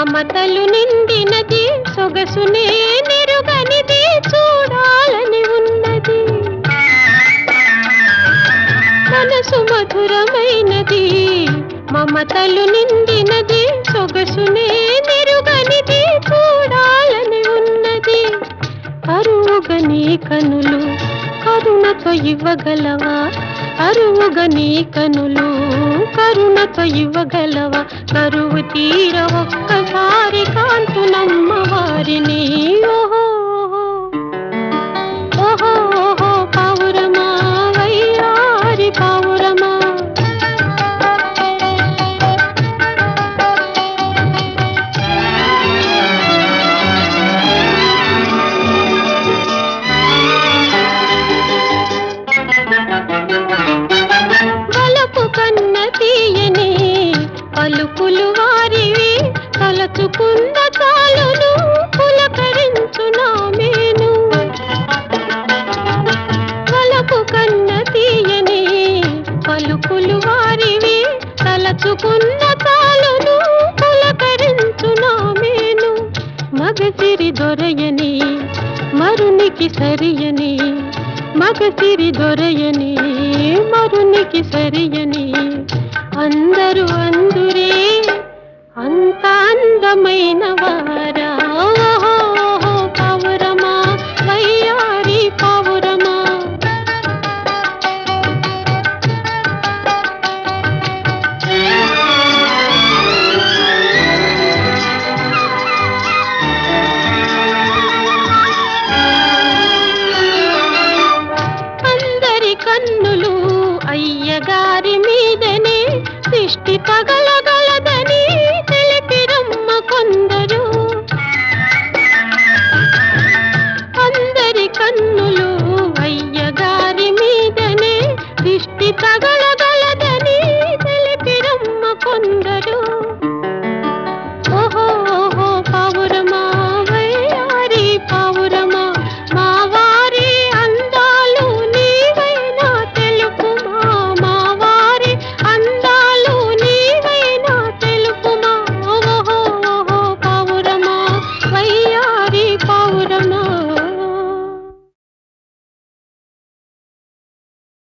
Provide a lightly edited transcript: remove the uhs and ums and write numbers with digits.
మమతలు నిండినది, సొగసునే నెరుగనిది, చూడాలని ఉన్నది. మనసు మధురమైనది, మమతలు నిండినది, సొగసునే నెరుగనిది, చూడాలని ఉన్నది. కరువుగా నీ కనులు కరుణతో ఇవ్వగలవా? కరువుగా నీ కనులు కరుణతో ఇవ్వగలవా? కరువు తీర ఒక్కసారి కాంతునమ్మ వారిని. ఓహో ఓహో ఓహో పావురమా, వయ్యారి పావురమా. వలపు కన్న తీయని పలుకులు వారివి, తలచుకున్న చాలును పులకరించునా మేను. వలపు కన్న తీయని పలుకులు వారివి, తలచుకున్న చాలును పులకరించునా మేను. మగసిరి దొరయని మరునికి సరియని, మగసిరి దొరయని మరునికి సరియని, అందరూ అందురే అంత అందమైన వారా. ఓహో ఓహో పావురమా, వయ్యారి పావురమా. అందరి కన్నులు అయ్యగారి మీదనే, దిష్టి పగ